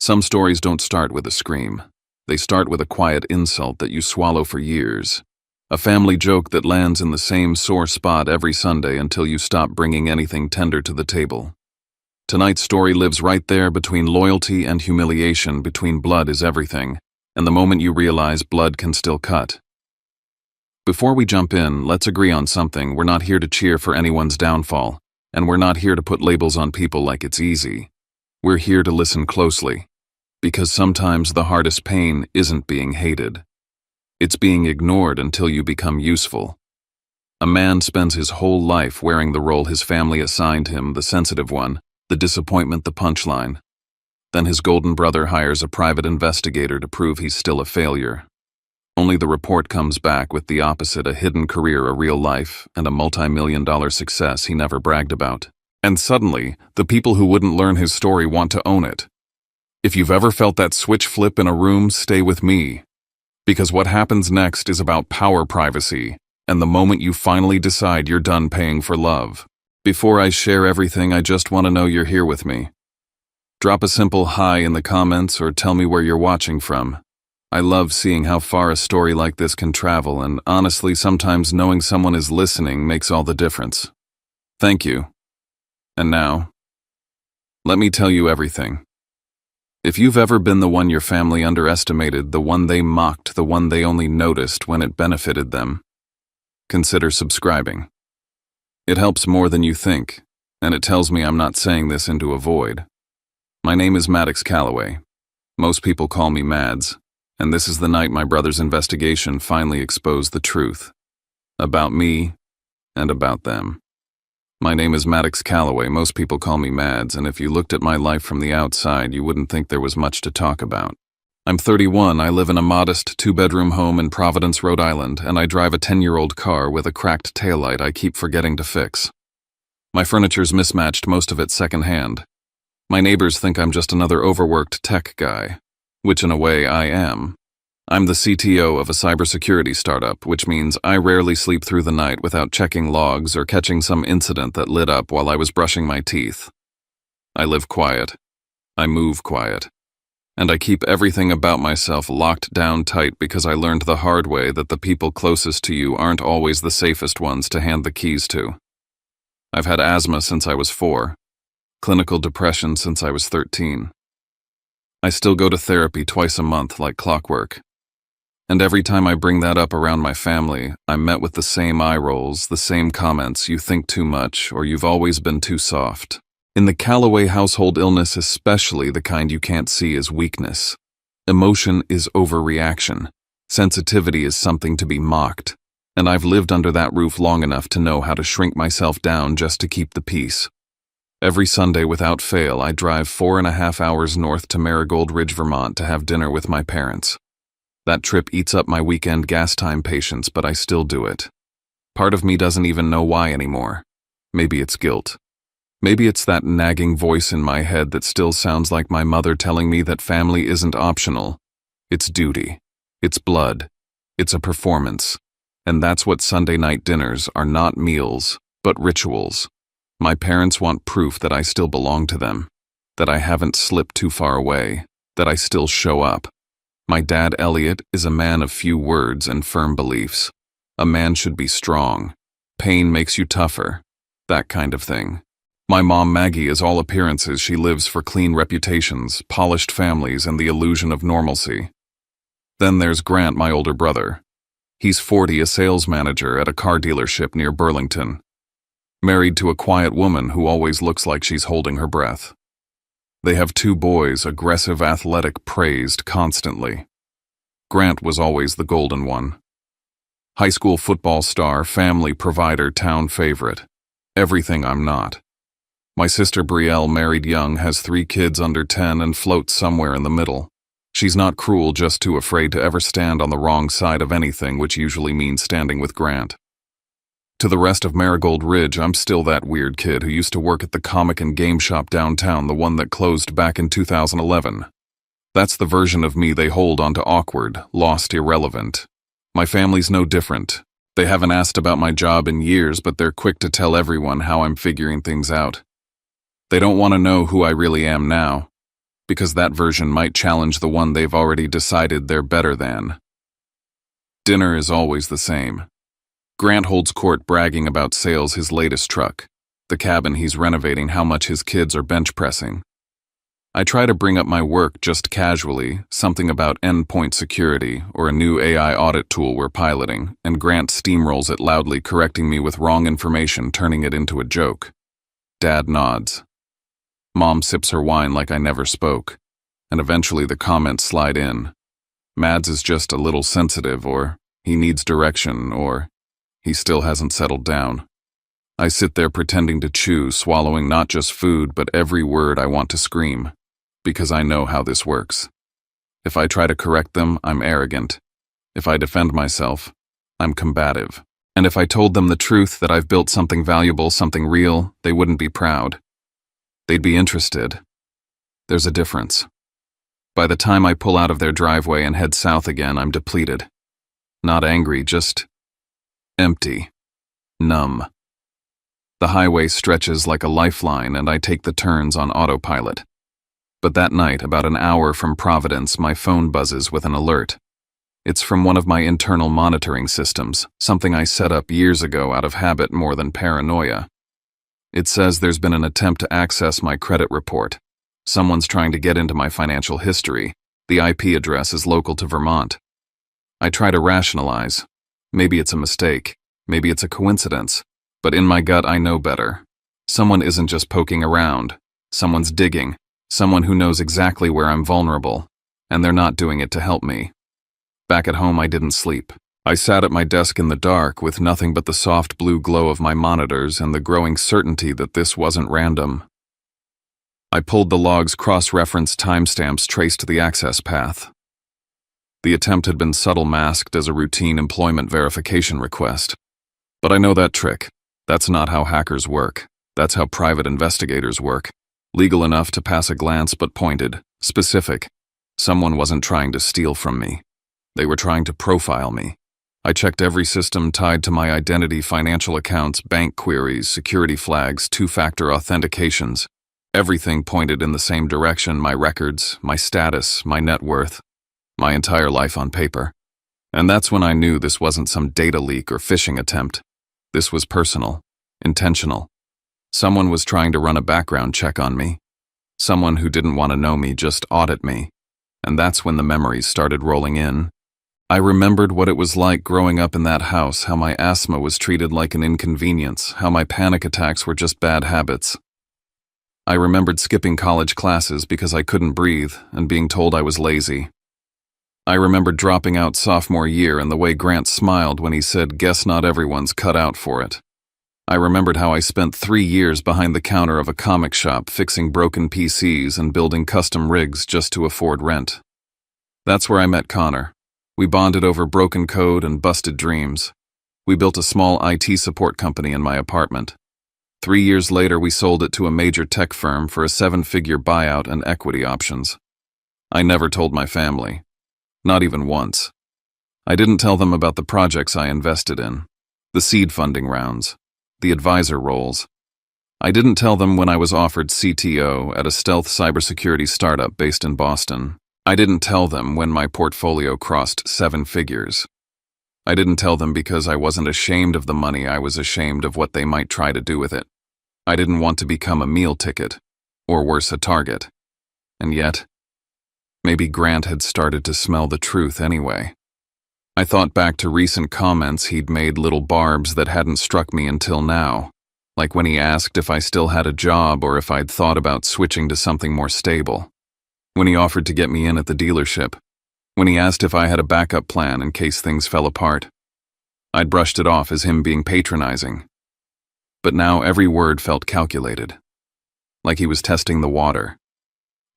Some stories don't start with a scream. They start with a quiet insult that you swallow for years. A family joke that lands in the same sore spot every Sunday until you stop bringing anything tender to the table. Tonight's story lives right there between loyalty and humiliation, between blood is everything, and the moment you realize blood can still cut. Before we jump in, let's agree on something. We're not here to cheer for anyone's downfall, and we're not here to put labels on people like it's easy. We're here to listen closely, because sometimes the hardest pain isn't being hated. It's being ignored until you become useful. A man spends his whole life wearing the role his family assigned him, the sensitive one, the disappointment, the punchline. Then his golden brother hires a private investigator to prove he's still a failure. Only the report comes back with the opposite, a hidden career, a real life, and a multi-million-dollar success he never bragged about. And suddenly, the people who wouldn't learn his story want to own it. If you've ever felt that switch flip in a room, stay with me. Because what happens next is about power, privacy, and the moment you finally decide you're done paying for love. Before I share everything, I just want to know you're here with me. Drop a simple hi in the comments or tell me where you're watching from. I love seeing how far a story like this can travel, and honestly, sometimes knowing someone is listening makes all the difference. Thank you. And now, let me tell you everything. If you've ever been the one your family underestimated, the one they mocked, the one they only noticed when it benefited them, consider subscribing. It helps more than you think, and it tells me I'm not saying this into a void. My name is Maddox Calloway. Most people call me Mads, and this is the night my brother's investigation finally exposed the truth. About me, and about them. My name is Maddox Calloway. Most people call me Mads, and if you looked at my life from the outside, you wouldn't think there was much to talk about. I'm 31, I live in a modest 2-bedroom home in Providence, Rhode Island, and I drive a 10-year-old car with a cracked taillight I keep forgetting to fix. My furniture's mismatched, most of it secondhand. My neighbors think I'm just another overworked tech guy, which in a way I am. I'm the CTO of a cybersecurity startup, which means I rarely sleep through the night without checking logs or catching some incident that lit up while I was brushing my teeth. I live quiet. I move quiet. And I keep everything about myself locked down tight because I learned the hard way that the people closest to you aren't always the safest ones to hand the keys to. I've had asthma since I was 4, clinical depression since I was 13. I still go to therapy twice a month like clockwork. And every time I bring that up around my family, I'm met with the same eye rolls, the same comments, you think too much, or you've always been too soft. In the Calloway household, illness, especially the kind you can't see, is weakness. Emotion is overreaction. Sensitivity is something to be mocked. And I've lived under that roof long enough to know how to shrink myself down just to keep the peace. Every Sunday without fail, I drive 4.5 hours north to Marigold Ridge, Vermont to have dinner with my parents. That trip eats up my weekend gas time patience, but I still do it. Part of me doesn't even know why anymore. Maybe it's guilt. Maybe it's that nagging voice in my head that still sounds like my mother telling me that family isn't optional. It's duty. It's blood. It's a performance. And that's what Sunday night dinners are, not meals, but rituals. My parents want proof that I still belong to them, that I haven't slipped too far away, that I still show up. My dad, Elliot, is a man of few words and firm beliefs. A man should be strong. Pain makes you tougher. That kind of thing. My mom, Maggie, is all appearances. She lives for clean reputations, polished families, and the illusion of normalcy. Then there's Grant, my older brother. He's 40, a sales manager at a car dealership near Burlington. Married to a quiet woman who always looks like she's holding her breath. They have 2 boys, aggressive, athletic, praised constantly. Grant was always the golden one. High school football star, family provider, town favorite. Everything I'm not. My sister Brielle, married young, has 3 kids under 10 and floats somewhere in the middle. She's not cruel, just too afraid to ever stand on the wrong side of anything, which usually means standing with Grant. To the rest of Marigold Ridge, I'm still that weird kid who used to work at the comic and game shop downtown, the one that closed back in 2011. That's the version of me they hold onto, awkward, lost, irrelevant. My family's no different. They haven't asked about my job in years, but they're quick to tell everyone how I'm figuring things out. They don't want to know who I really am now, because that version might challenge the one they've already decided they're better than. Dinner is always the same. Grant holds court bragging about sales his latest truck, the cabin he's renovating, how much his kids are bench pressing. I try to bring up my work just casually, something about endpoint security or a new AI audit tool we're piloting, and Grant steamrolls it loudly, correcting me with wrong information, turning it into a joke. Dad nods. Mom sips her wine like I never spoke, and eventually the comments slide in. Mads is just a little sensitive, or he needs direction, or he still hasn't settled down. I sit there pretending to chew, swallowing not just food but every word I want to scream, because I know how this works. If I try to correct them, I'm arrogant. If I defend myself, I'm combative. And if I told them the truth, that I've built something valuable, something real, they wouldn't be proud. They'd be interested. There's a difference. By the time I pull out of their driveway and head south again, I'm depleted. Not angry, just empty. Numb. The highway stretches like a lifeline and I take the turns on autopilot. But that night, about an hour from Providence, my phone buzzes with an alert. It's from one of my internal monitoring systems, something I set up years ago out of habit more than paranoia. It says there's been an attempt to access my credit report. Someone's trying to get into my financial history. The IP address is local to Vermont. I try to rationalize. Maybe it's a mistake. Maybe it's a coincidence. But in my gut, I know better. Someone isn't just poking around. Someone's digging. Someone who knows exactly where I'm vulnerable. And they're not doing it to help me. Back at home, I didn't sleep. I sat at my desk in the dark with nothing but the soft blue glow of my monitors and the growing certainty that this wasn't random. I pulled the log's cross-referenced timestamps traced to the access path. The attempt had been subtle masked as a routine employment verification request. But I know that trick. That's not how hackers work. That's how private investigators work. Legal enough to pass a glance but pointed, specific. Someone wasn't trying to steal from me. They were trying to profile me. I checked every system tied to my identity, financial accounts, bank queries, security flags, two-factor authentications. Everything pointed in the same direction: my records, my status, my net worth, my entire life on paper. And that's when I knew this wasn't some data leak or phishing attempt. This was personal, intentional. Someone was trying to run a background check on me. Someone who didn't want to know me, just audit me. And that's when the memories started rolling in. I remembered what it was like growing up in that house, how my asthma was treated like an inconvenience, how my panic attacks were just bad habits. I remembered skipping college classes because I couldn't breathe and being told I was lazy. I remembered dropping out sophomore year and the way Grant smiled when he said, "Guess not everyone's cut out for it." I remembered how I spent 3 years behind the counter of a comic shop fixing broken PCs and building custom rigs just to afford rent. That's where I met Connor. We bonded over broken code and busted dreams. We built a small IT support company in my apartment. 3 years later, we sold it to a major tech firm for a 7-figure buyout and equity options. I never told my family. Not even once. I didn't tell them about the projects I invested in, the seed funding rounds, the advisor roles. I didn't tell them when I was offered CTO at a stealth cybersecurity startup based in Boston. I didn't tell them when my portfolio crossed 7 figures. I didn't tell them because I wasn't ashamed of the money, I was ashamed of what they might try to do with it. I didn't want to become a meal ticket, or worse, a target. And yet, maybe Grant had started to smell the truth anyway. I thought back to recent comments he'd made, little barbs that hadn't struck me until now, like when he asked if I still had a job or if I'd thought about switching to something more stable. When he offered to get me in at the dealership. When he asked if I had a backup plan in case things fell apart. I'd brushed it off as him being patronizing. But now every word felt calculated. Like he was testing the water.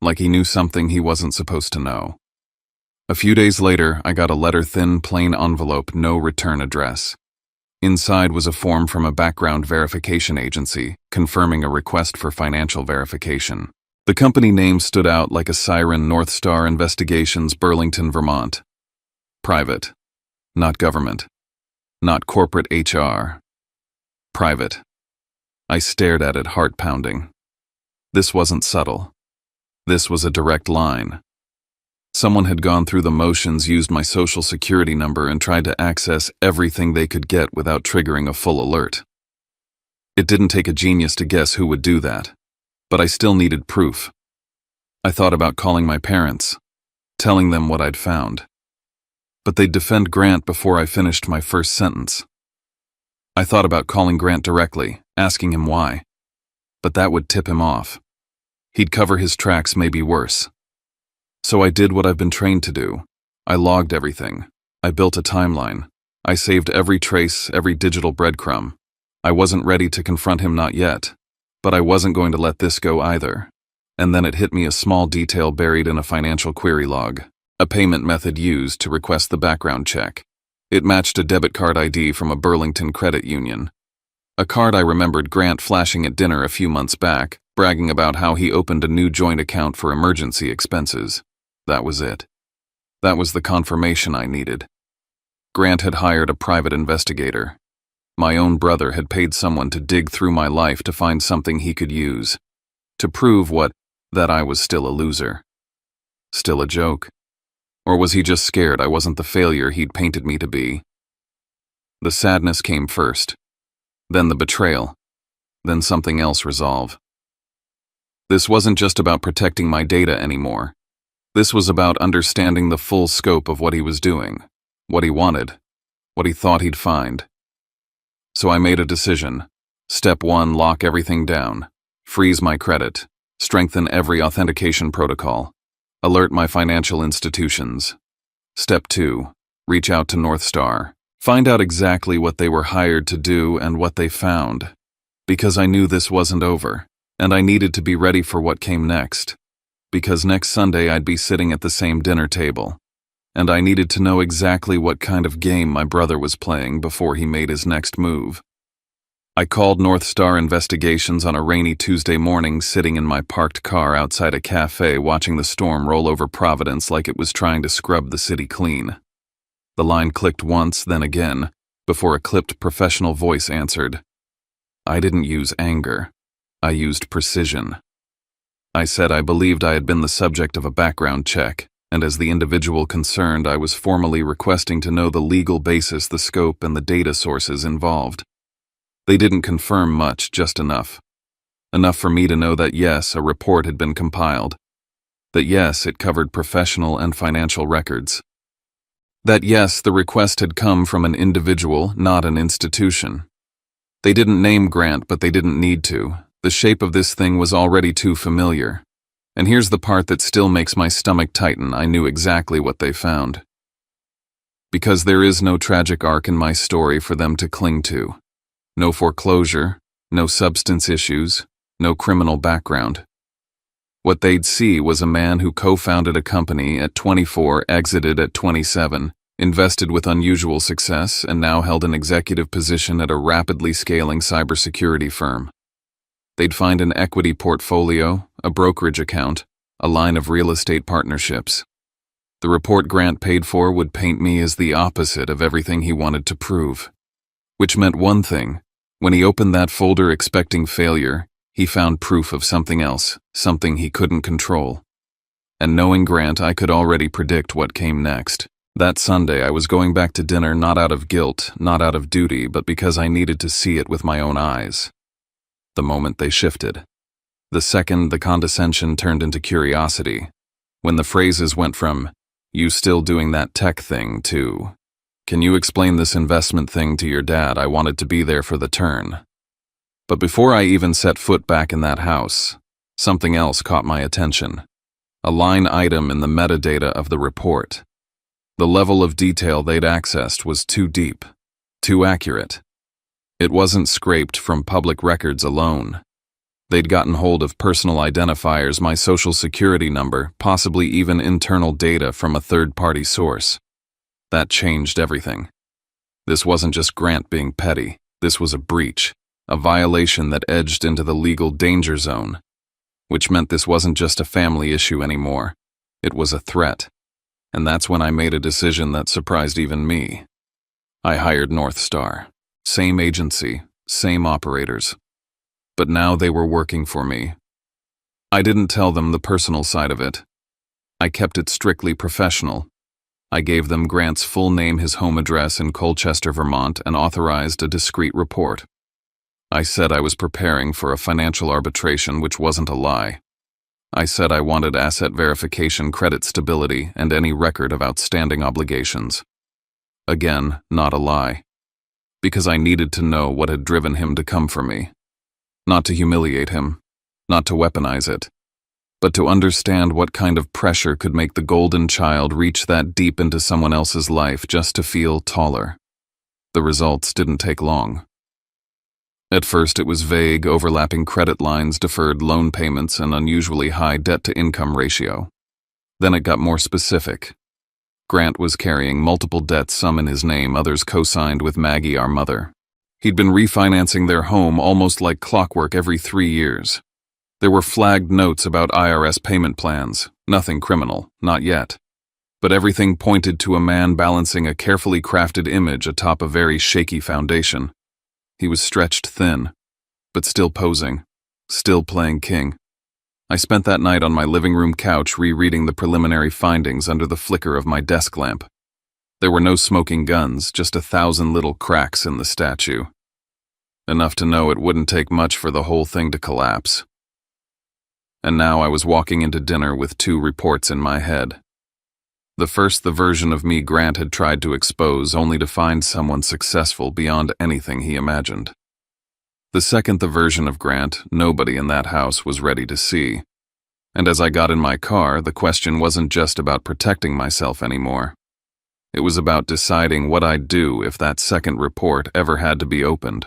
Like he knew something he wasn't supposed to know. A few days later, I got a letter-thin, plain envelope, no return address. Inside was a form from a background verification agency, confirming a request for financial verification. The company name stood out like a siren: North Star Investigations, Burlington, Vermont. Private. Not government. Not corporate HR. Private. I stared at it, heart pounding. This wasn't subtle. This was a direct line. Someone had gone through the motions, used my social security number, and tried to access everything they could get without triggering a full alert. It didn't take a genius to guess who would do that, but I still needed proof. I thought about calling my parents, telling them what I'd found. But they'd defend Grant before I finished my first sentence. I thought about calling Grant directly, asking him why. But that would tip him off. He'd cover his tracks, maybe worse. So I did what I've been trained to do. I logged everything. I built a timeline. I saved every trace, every digital breadcrumb. I wasn't ready to confront him, not yet. But I wasn't going to let this go either. And then it hit me, a small detail buried in a financial query log. A payment method used to request the background check. It matched a debit card ID from a Burlington credit union. A card I remembered Grant flashing at dinner a few months back, bragging about how he opened a new joint account for emergency expenses. That was it. That was the confirmation I needed. Grant had hired a private investigator. My own brother had paid someone to dig through my life to find something he could use. To prove what? That I was still a loser. Still a joke. Or was he just scared I wasn't the failure he'd painted me to be? The sadness came first. Then the betrayal. Then something else resolve. This wasn't just about protecting my data anymore. This was about understanding the full scope of what he was doing, what he wanted, what he thought he'd find. So I made a decision. Step 1, lock everything down. Freeze my credit. Strengthen every authentication protocol. Alert my financial institutions. Step 2, reach out to North Star. Find out exactly what they were hired to do and what they found. Because I knew this wasn't over, and I needed to be ready for what came next. Because next Sunday I'd be sitting at the same dinner table, and I needed to know exactly what kind of game my brother was playing before he made his next move. I called North Star Investigations on a rainy Tuesday morning, sitting in my parked car outside a cafe watching the storm roll over Providence like it was trying to scrub the city clean. The line clicked once, then again, before a clipped professional voice answered. I didn't use anger. I used precision. I said I believed I had been the subject of a background check, and as the individual concerned, I was formally requesting to know the legal basis, the scope, and the data sources involved. They didn't confirm much, just enough. Enough for me to know that yes, a report had been compiled. That yes, it covered professional and financial records. That yes, the request had come from an individual, not an institution. They didn't name Grant, but they didn't need to. The shape of this thing was already too familiar. And here's the part that still makes my stomach tighten. I knew exactly what they found. Because there is no tragic arc in my story for them to cling to. No foreclosure, no substance issues, no criminal background. What they'd see was a man who co-founded a company at 24, exited at 27, invested with unusual success, and now held an executive position at a rapidly scaling cybersecurity firm. They'd find an equity portfolio, a brokerage account, a line of real estate partnerships. The report Grant paid for would paint me as the opposite of everything he wanted to prove. Which meant one thing: when he opened that folder expecting failure, he found proof of something else, something he couldn't control. And knowing Grant, I could already predict what came next. That Sunday, I was going back to dinner not out of guilt, not out of duty, but because I needed to see it with my own eyes. The moment they shifted. The second the condescension turned into curiosity. When the phrases went from, "You still doing that tech thing," to, "Can you explain this investment thing to your dad? I wanted to be there for the turn." But before I even set foot back in that house, something else caught my attention. A line item in the metadata of the report. The level of detail they'd accessed was too deep, too accurate. It wasn't scraped from public records alone. They'd gotten hold of personal identifiers, my social security number, possibly even internal data from a third-party source. That changed everything. This wasn't just Grant being petty. This was a breach, a violation that edged into the legal danger zone, which meant this wasn't just a family issue anymore. It was a threat. And that's when I made a decision that surprised even me. I hired North Star. Same agency, same operators. But now they were working for me. I didn't tell them the personal side of it. I kept it strictly professional. I gave them Grant's full name, his home address in Colchester, Vermont, and authorized a discreet report. I said I was preparing for a financial arbitration, which wasn't a lie. I said I wanted asset verification, credit stability, and any record of outstanding obligations. Again, not a lie. Because I needed to know what had driven him to come for me. Not to humiliate him, not to weaponize it, but to understand what kind of pressure could make the golden child reach that deep into someone else's life just to feel taller. The results didn't take long. At first it was vague, overlapping credit lines, deferred loan payments, and unusually high debt-to-income ratio. Then it got more specific. Grant was carrying multiple debts, some in his name, others co-signed with Maggie, our mother. He'd been refinancing their home almost like clockwork every 3 years. There were flagged notes about IRS payment plans, nothing criminal, not yet. But everything pointed to a man balancing a carefully crafted image atop a very shaky foundation. He was stretched thin, but still posing, still playing king. I spent that night on my living room couch rereading the preliminary findings under the flicker of my desk lamp. There were no smoking guns, just 1,000 little cracks in the statue. Enough to know it wouldn't take much for the whole thing to collapse. And now I was walking into dinner with 2 reports in my head. The first, the version of me Grant had tried to expose, only to find someone successful beyond anything he imagined. The second, the version of Grant nobody in that house was ready to see. And as I got in my car, the question wasn't just about protecting myself anymore. It was about deciding what I'd do if that second report ever had to be opened.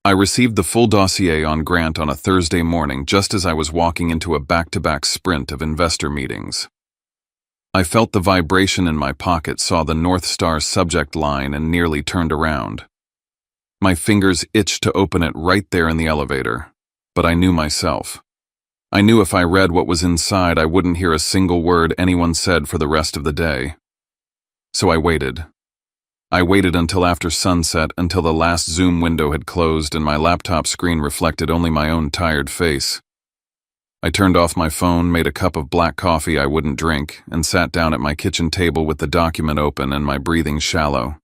I received the full dossier on Grant on a Thursday morning, just as I was walking into a back-to-back sprint of investor meetings. I felt the vibration in my pocket, saw the North Star subject line, and nearly turned around. My fingers itched to open it right there in the elevator, but I knew myself. I knew if I read what was inside, I wouldn't hear a single word anyone said for the rest of the day. So I waited. I waited until after sunset, until the last Zoom window had closed and my laptop screen reflected only my own tired face. I turned off my phone, made a cup of black coffee I wouldn't drink, and sat down at my kitchen table with the document open and my breathing shallow.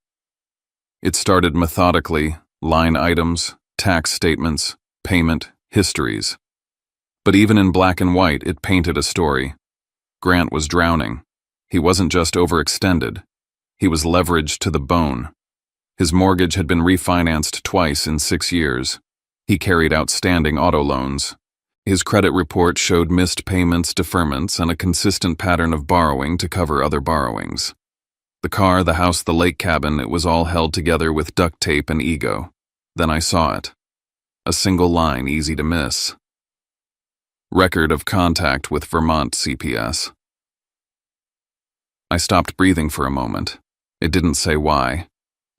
It started methodically, line items, tax statements, payment, histories. But even in black and white, it painted a story. Grant was drowning. He wasn't just overextended. He was leveraged to the bone. His mortgage had been refinanced twice in 6 years. He carried outstanding auto loans. His credit report showed missed payments, deferments, and a consistent pattern of borrowing to cover other borrowings. The car, the house, the lake cabin, it was all held together with duct tape and ego. Then I saw it. A single line, easy to miss. Record of contact with Vermont CPS. I stopped breathing for a moment. It didn't say why.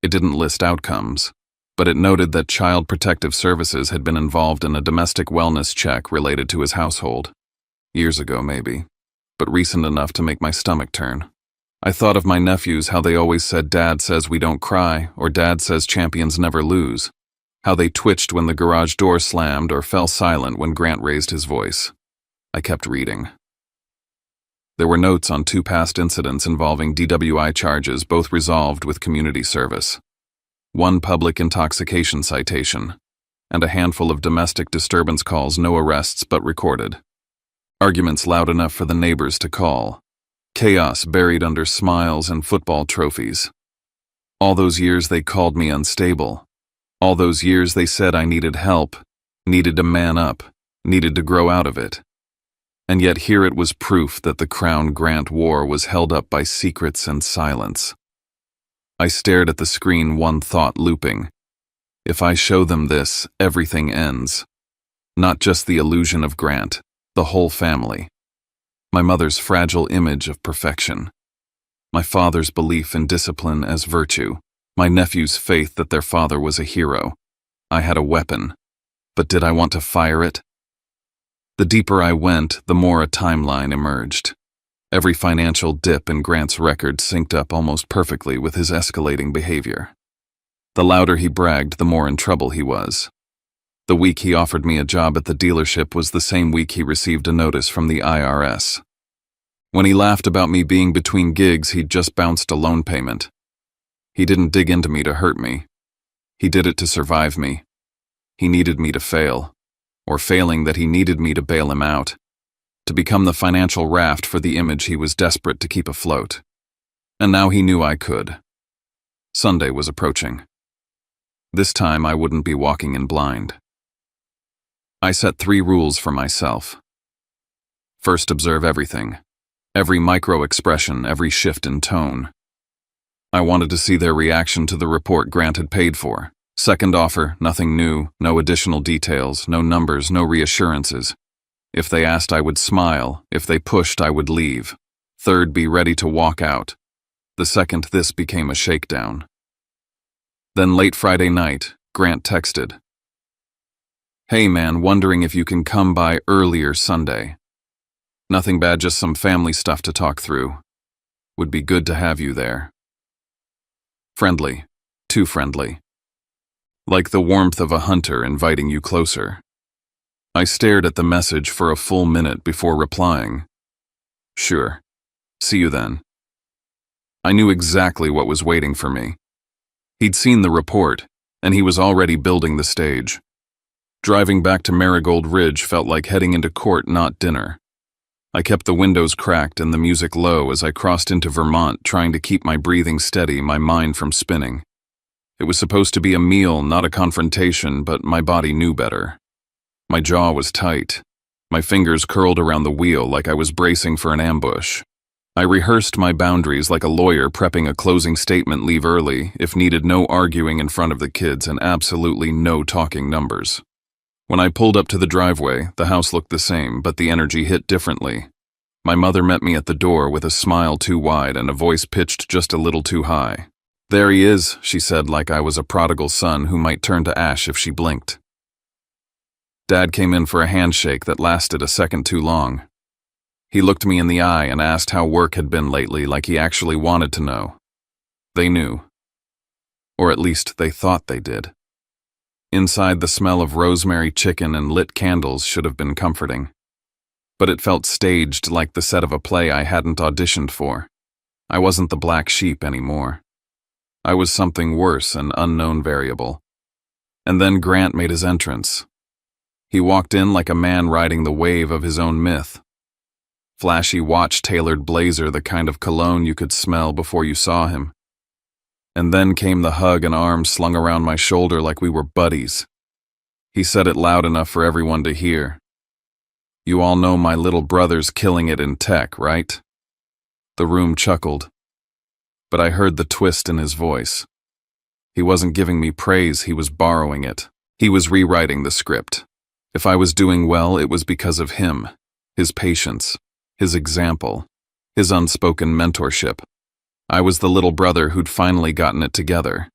It didn't list outcomes. But it noted that Child Protective Services had been involved in a domestic wellness check related to his household. Years ago, maybe, but recent enough to make my stomach turn. I thought of my nephews, how they always said Dad says we don't cry, or Dad says champions never lose. How they twitched when the garage door slammed or fell silent when Grant raised his voice. I kept reading. There were notes on 2 past incidents involving DWI charges, both resolved with community service. 1 public intoxication citation, and a handful of domestic disturbance calls, no arrests but recorded. Arguments loud enough for the neighbors to call. Chaos buried under smiles and football trophies. All those years they called me unstable. All those years they said I needed help, needed to man up, needed to grow out of it. And yet here it was proof that the crown Grant wore was held up by secrets and silence. I stared at the screen, one thought looping. If I show them this, everything ends. Not just the illusion of Grant, the whole family. My mother's fragile image of perfection. My father's belief in discipline as virtue. My nephew's faith that their father was a hero. I had a weapon. But did I want to fire it? The deeper I went, the more a timeline emerged. Every financial dip in Grant's record synced up almost perfectly with his escalating behavior. The louder he bragged, the more in trouble he was. The week he offered me a job at the dealership was the same week he received a notice from the IRS. When he laughed about me being between gigs, he'd just bounced a loan payment. He didn't dig into me to hurt me. He did it to survive me. He needed me to fail, or failing that he needed me to bail him out, to become the financial raft for the image he was desperate to keep afloat. And now he knew I could. Sunday was approaching. This time I wouldn't be walking in blind. I set 3 rules for myself. First, observe everything. Every micro-expression, every shift in tone. I wanted to see their reaction to the report Grant had paid for. Second offer, nothing new, no additional details, no numbers, no reassurances. If they asked, I would smile. If they pushed, I would leave. Third, be ready to walk out. The second this became a shakedown. Then late Friday night, Grant texted, "Hey man, wondering if you can come by earlier Sunday. Nothing bad, just some family stuff to talk through. Would be good to have you there." Friendly. Too friendly. Like the warmth of a hunter inviting you closer. I stared at the message for a full minute before replying. "Sure. See you then." I knew exactly what was waiting for me. He'd seen the report, and he was already building the stage. Driving back to Marigold Ridge felt like heading into court, not dinner. I kept the windows cracked and the music low as I crossed into Vermont, trying to keep my breathing steady, my mind from spinning. It was supposed to be a meal, not a confrontation, but my body knew better. My jaw was tight. My fingers curled around the wheel like I was bracing for an ambush. I rehearsed my boundaries like a lawyer prepping a closing statement, leave early, if needed, no arguing in front of the kids, and absolutely no talking numbers. When I pulled up to the driveway, the house looked the same, but the energy hit differently. My mother met me at the door with a smile too wide and a voice pitched just a little too high. "There he is," she said, like I was a prodigal son who might turn to ash if she blinked. Dad came in for a handshake that lasted a second too long. He looked me in the eye and asked how work had been lately, like he actually wanted to know. They knew. Or at least they thought they did. Inside, the smell of rosemary chicken and lit candles should have been comforting. But it felt staged, like the set of a play I hadn't auditioned for. I wasn't the black sheep anymore. I was something worse, an unknown variable. And then Grant made his entrance. He walked in like a man riding the wave of his own myth. Flashy watch-tailored blazer, the kind of cologne you could smell before you saw him. And then came the hug and arms slung around my shoulder like we were buddies. He said it loud enough for everyone to hear. "You all know my little brother's killing it in tech, right?" The room chuckled. But I heard the twist in his voice. He wasn't giving me praise, he was borrowing it. He was rewriting the script. If I was doing well, it was because of him, his patience, his example, his unspoken mentorship. I was the little brother who'd finally gotten it together.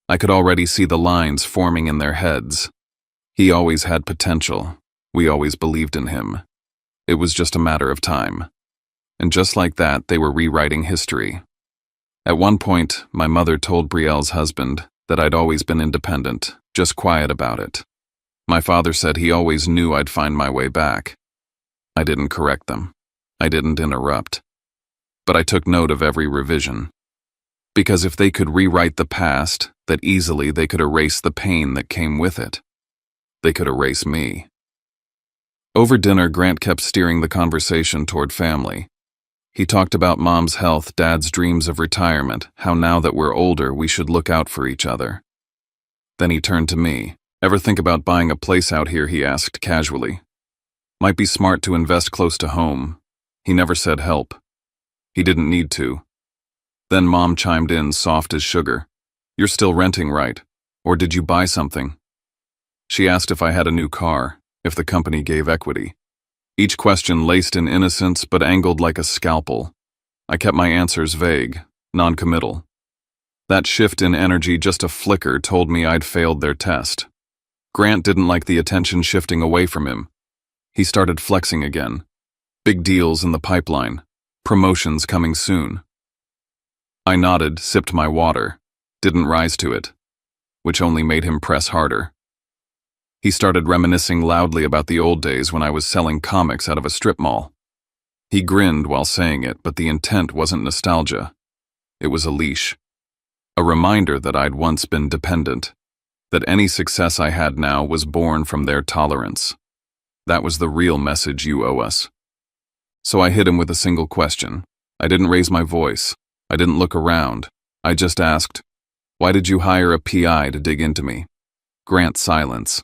I could already see the lines forming in their heads. He always had potential. We always believed in him. It was just a matter of time. And just like that, they were rewriting history. At one point, my mother told Brielle's husband that I'd always been independent, just quiet about it. My father said he always knew I'd find my way back. I didn't correct them. I didn't interrupt. But I took note of every revision. Because if they could rewrite the past, that easily they could erase the pain that came with it. They could erase me. Over dinner, Grant kept steering the conversation toward family. He talked about Mom's health, Dad's dreams of retirement, how now that we're older, we should look out for each other. Then he turned to me. "Ever think about buying a place out here?" he asked casually. "Might be smart to invest close to home." He never said help. He didn't need to. Then Mom chimed in, soft as sugar. "You're still renting, right? Or did you buy something?" She asked if I had a new car, if the company gave equity. Each question laced in innocence but angled like a scalpel. I kept my answers vague, non-committal. That shift in energy, just a flicker, told me I'd failed their test. Grant didn't like the attention shifting away from him. He started flexing again. Big deals in the pipeline. Promotions coming soon. I nodded, sipped my water, didn't rise to it, which only made him press harder. He started reminiscing loudly about the old days when I was selling comics out of a strip mall. He grinned while saying it, but the intent wasn't nostalgia. It was a leash. A reminder that I'd once been dependent, that any success I had now was born from their tolerance. That was the real message you owe us. So I hit him with a single question. I didn't raise my voice. I didn't look around. I just asked, "Why did you hire a PI to dig into me?" Grant silence.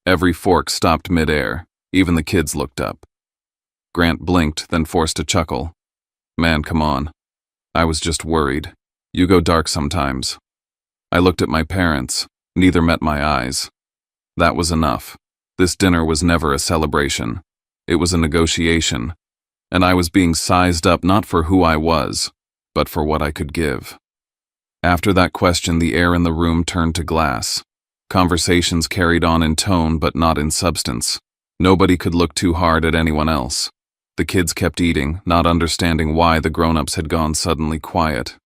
Every fork stopped midair. Even the kids looked up. Grant blinked, then forced a chuckle. "Man, come on. I was just worried. You go dark sometimes." I looked at my parents. Neither met my eyes. That was enough. This dinner was never a celebration. It was a negotiation. And I was being sized up not for who I was, but for what I could give. After that question, the air in the room turned to glass. Conversations carried on in tone but not in substance. Nobody could look too hard at anyone else. The kids kept eating, not understanding why the grown-ups had gone suddenly quiet.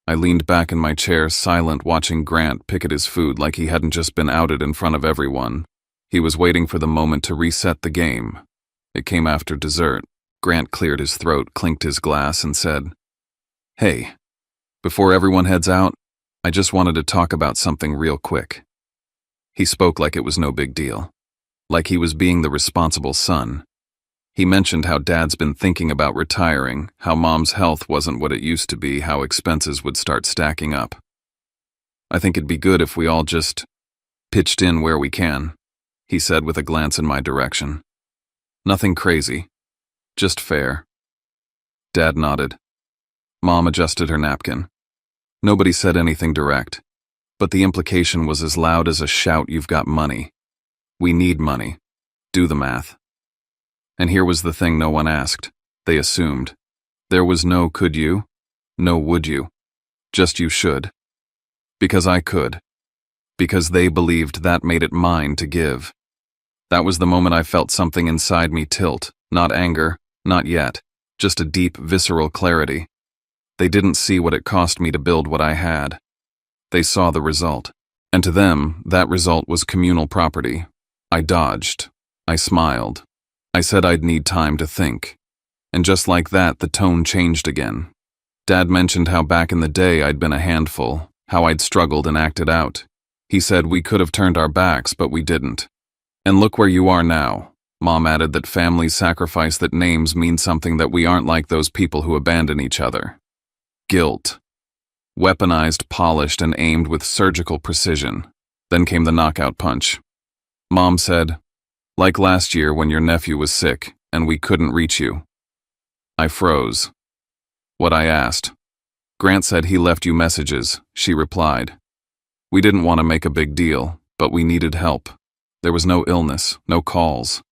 I leaned back in my chair, silent, watching Grant pick at his food like he hadn't just been outed in front of everyone. He was waiting for the moment to reset the game. It came after dessert. Grant cleared his throat, clinked his glass, and said, "Hey, before everyone heads out, I just wanted to talk about something real quick." He spoke like it was no big deal, like he was being the responsible son. He mentioned how Dad's been thinking about retiring, how Mom's health wasn't what it used to be, how expenses would start stacking up. "I think it'd be good if we all just pitched in where we can," he said with a glance in my direction. "Nothing crazy, just fair." Dad nodded. Mom adjusted her napkin. Nobody said anything direct, but the implication was as loud as a shout, "You've got money. We need money. Do the math." And here was the thing no one asked. They assumed. There was no "could you?" No "would you?" Just "you should." Because I could. Because they believed that made it mine to give. That was the moment I felt something inside me tilt. Not anger, not yet. Just a deep, visceral clarity. They didn't see what it cost me to build what I had. They saw the result. And to them, that result was communal property. I dodged. I smiled. I said I'd need time to think. And just like that, the tone changed again. Dad mentioned how back in the day I'd been a handful, how I'd struggled and acted out. He said we could have turned our backs, but we didn't. "And look where you are now." Mom added that families sacrifice, that names mean something, that we aren't like those people who abandon each other. Guilt. Weaponized, polished, and aimed with surgical precision. Then came the knockout punch. Mom said, "Like last year when your nephew was sick and we couldn't reach you." I froze. What I asked. "Grant said he left you messages," she replied. "We didn't want to make a big deal, but we needed help. There was no illness, no calls."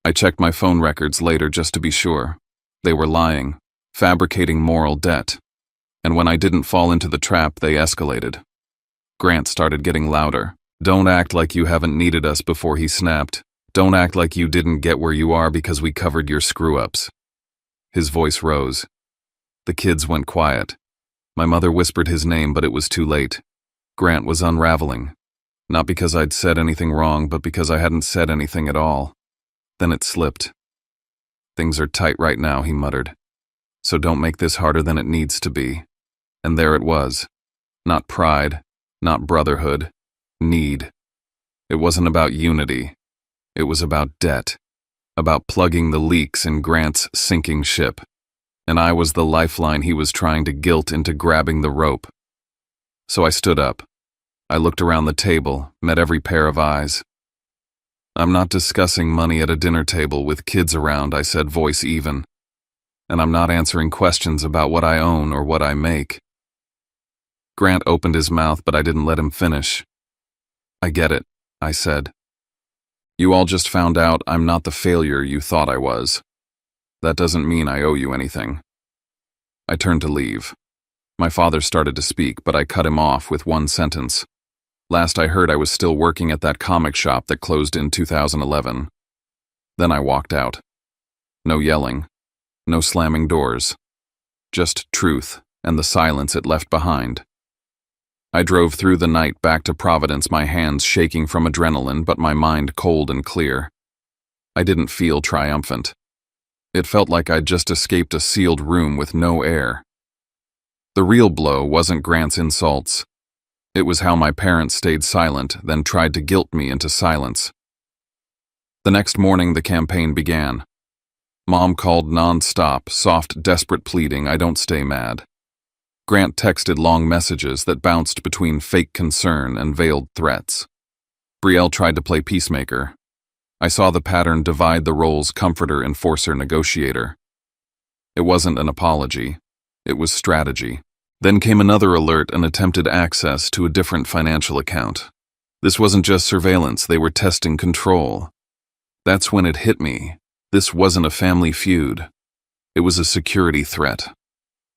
I checked my phone records later just to be sure. They were lying, fabricating moral debt. And when I didn't fall into the trap, they escalated. Grant started getting louder. "Don't act like you haven't needed us before," he snapped. "Don't act like you didn't get where you are because we covered your screw-ups." His voice rose. The kids went quiet. My mother whispered his name, but it was too late. Grant was unraveling. Not because I'd said anything wrong, but because I hadn't said anything at all. Then it slipped. "Things are tight right now," he muttered. "So don't make this harder than it needs to be." And there it was. Not pride, not brotherhood. Need. It wasn't about unity. It was about debt. About plugging the leaks in Grant's sinking ship. And I was the lifeline he was trying to guilt into grabbing the rope. So I stood up. I looked around the table, met every pair of eyes. "I'm not discussing money at a dinner table with kids around," I said, voice even. "And I'm not answering questions about what I own or what I make." Grant opened his mouth, but I didn't let him finish. "I get it," I said. "You all just found out I'm not the failure you thought I was. That doesn't mean I owe you anything." I turned to leave. My father started to speak, but I cut him off with one sentence. "Last I heard, I was still working at that comic shop that closed in 2011. Then I walked out. No yelling, no slamming doors. Just truth and the silence it left behind. I drove through the night back to Providence, my hands shaking from adrenaline, but my mind cold and clear. I didn't feel triumphant. It felt like I'd just escaped a sealed room with no air. The real blow wasn't Grant's insults. It was how my parents stayed silent, then tried to guilt me into silence. The next morning, the campaign began. Mom called non-stop, soft, desperate pleading, "I don't stay mad." Grant texted long messages that bounced between fake concern and veiled threats. Brielle tried to play peacemaker. I saw the pattern divide the roles: comforter, enforcer, negotiator. It wasn't an apology. It was strategy. Then came another alert and attempted access to a different financial account. This wasn't just surveillance, they were testing control. That's when it hit me. This wasn't a family feud. It was a security threat.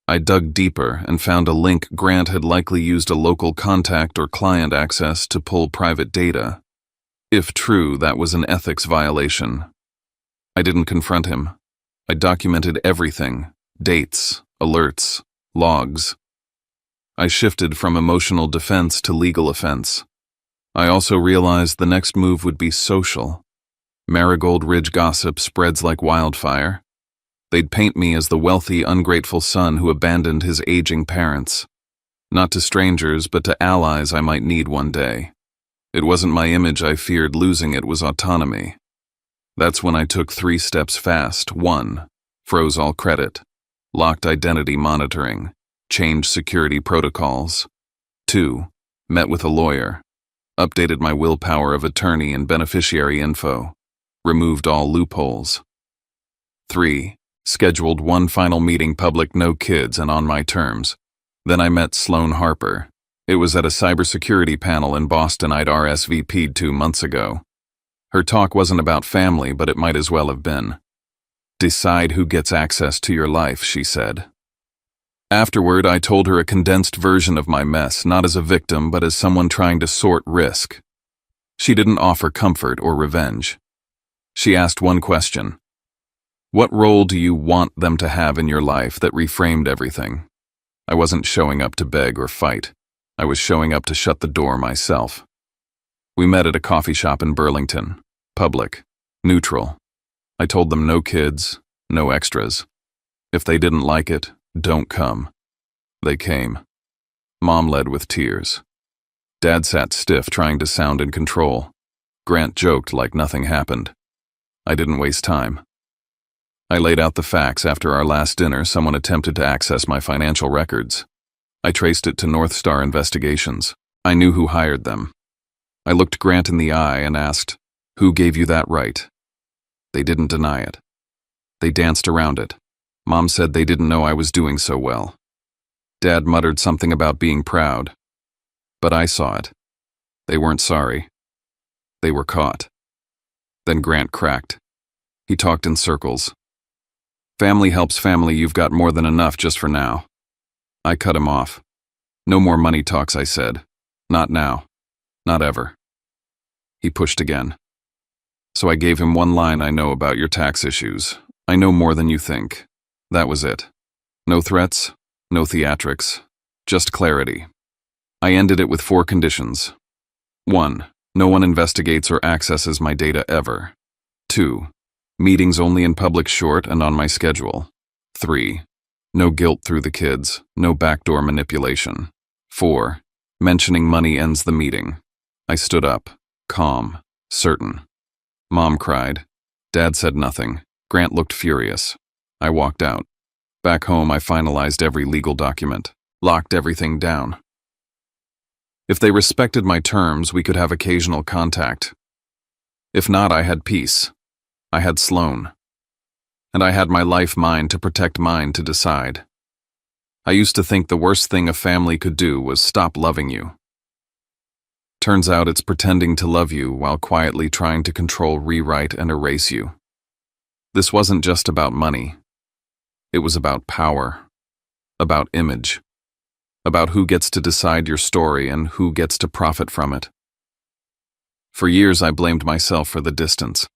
I dug deeper and found a link. Grant had likely used a local contact or client access to pull private data. If true, that was an ethics violation. I didn't confront him. I documented everything: dates, alerts, logs. I shifted from emotional defense to legal offense. I also realized the next move would be social. Marigold Ridge gossip spreads like wildfire. They'd paint me as the wealthy, ungrateful son who abandoned his aging parents. Not to strangers, but to allies I might need one day. It wasn't my image I feared losing, it was autonomy. That's when I took 3 steps fast. 1. Froze all credit. Locked identity monitoring. Changed security protocols. 2. Met with a lawyer. Updated my willpower of attorney and beneficiary info. Removed all loopholes. 3. Scheduled one final meeting, public, no kids, and on my terms. Then I met Sloan Harper. It was at a cybersecurity panel in Boston I'd RSVP'd 2 months ago. Her talk wasn't about family, but it might as well have been. "Decide who gets access to your life," she said. Afterward, I told her a condensed version of my mess, not as a victim, but as someone trying to sort risk. She didn't offer comfort or revenge. She asked one question. What role do you want them to have in your life? That reframed everything. I wasn't showing up to beg or fight. I was showing up to shut the door myself. We met at a coffee shop in Burlington. Public. Neutral. I told them no kids, no extras. If they didn't like it, don't come. They came. Mom led with tears. Dad sat stiff, trying to sound in control. Grant joked like nothing happened. I didn't waste time. I laid out the facts. After our last dinner, someone attempted to access my financial records. I traced it to North Star Investigations. I knew who hired them. I looked Grant in the eye and asked, "Who gave you that right?" They didn't deny it. They danced around it. Mom said they didn't know I was doing so well. Dad muttered something about being proud. But I saw it. They weren't sorry. They were caught. Then Grant cracked. He talked in circles. Family helps family, you've got more than enough just for now. I cut him off. No more money talks, I said. Not now. Not ever. He pushed again. So I gave him one line: I know about your tax issues. I know more than you think. That was it. No threats, no theatrics, just clarity. I ended it with 4 conditions. 1. No one investigates or accesses my data ever. 2. Meetings only in public, short and on my schedule. 3. No guilt through the kids, no backdoor manipulation. 4. Mentioning money ends the meeting. I stood up, calm, certain. Mom cried. Dad said nothing. Grant looked furious. I walked out. Back home, I finalized every legal document, locked everything down. If they respected my terms, we could have occasional contact. If not, I had peace. I had Sloan. And I had my life, mine to protect, mine to decide. I used to think the worst thing a family could do was stop loving you. Turns out it's pretending to love you while quietly trying to control, rewrite, and erase you. This wasn't just about money. It was about power, about image, about who gets to decide your story and who gets to profit from it. For years, I blamed myself for the distance.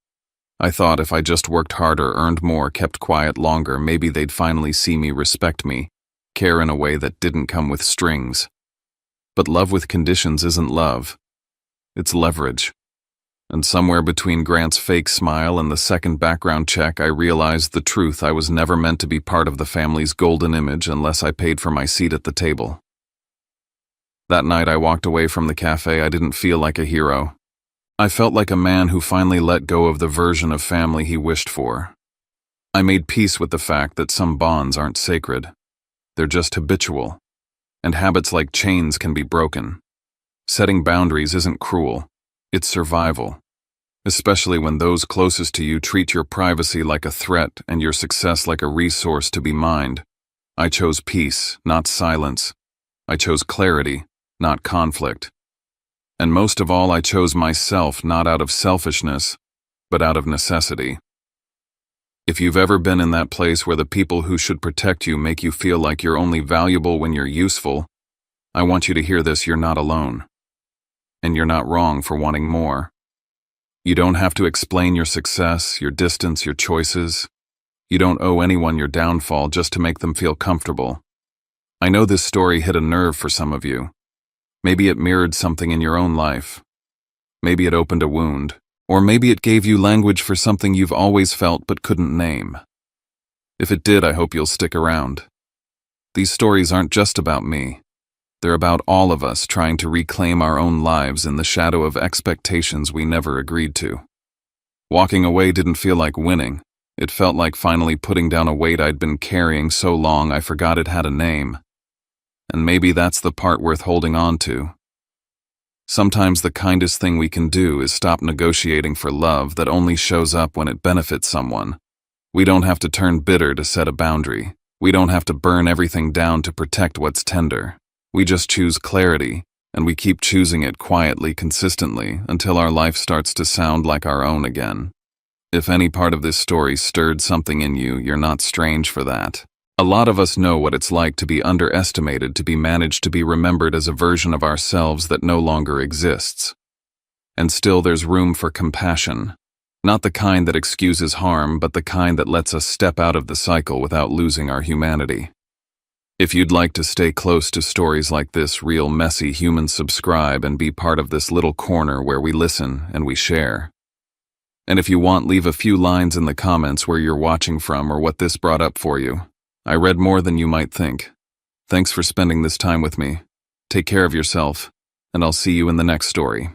I thought if I just worked harder, earned more, kept quiet longer, maybe they'd finally see me, respect me, care in a way that didn't come with strings. But love with conditions isn't love. It's leverage. And somewhere between Grant's fake smile and the second background check, I realized the truth: I was never meant to be part of the family's golden image unless I paid for my seat at the table. That night I walked away from the cafe. I didn't feel like a hero. I felt like a man who finally let go of the version of family he wished for. I made peace with the fact that some bonds aren't sacred. They're just habitual. And habits like chains can be broken. Setting boundaries isn't cruel. It's survival. Especially when those closest to you treat your privacy like a threat and your success like a resource to be mined. I chose peace, not silence. I chose clarity, not conflict. And most of all, I chose myself, not out of selfishness, but out of necessity. If you've ever been in that place where the people who should protect you make you feel like you're only valuable when you're useful, I want you to hear this: you're not alone. And you're not wrong for wanting more. You don't have to explain your success, your distance, your choices. You don't owe anyone your downfall just to make them feel comfortable. I know this story hit a nerve for some of you. Maybe it mirrored something in your own life. Maybe it opened a wound. Or maybe it gave you language for something you've always felt but couldn't name. If it did, I hope you'll stick around. These stories aren't just about me. They're about all of us trying to reclaim our own lives in the shadow of expectations we never agreed to. Walking away didn't feel like winning. It felt like finally putting down a weight I'd been carrying so long I forgot it had a name. And maybe that's the part worth holding on to. Sometimes the kindest thing we can do is stop negotiating for love that only shows up when it benefits someone. We don't have to turn bitter to set a boundary. We don't have to burn everything down to protect what's tender. We just choose clarity, and we keep choosing it quietly, consistently, until our life starts to sound like our own again. If any part of this story stirred something in you, you're not strange for that. A lot of us know what it's like to be underestimated, to be managed, to be remembered as a version of ourselves that no longer exists. And still there's room for compassion. Not the kind that excuses harm, but the kind that lets us step out of the cycle without losing our humanity. If you'd like to stay close to stories like this, real messy humans, subscribe and be part of this little corner where we listen and we share. And if you want, leave a few lines in the comments where you're watching from or what this brought up for you. I read more than you might think. Thanks for spending this time with me. Take care of yourself, and I'll see you in the next story.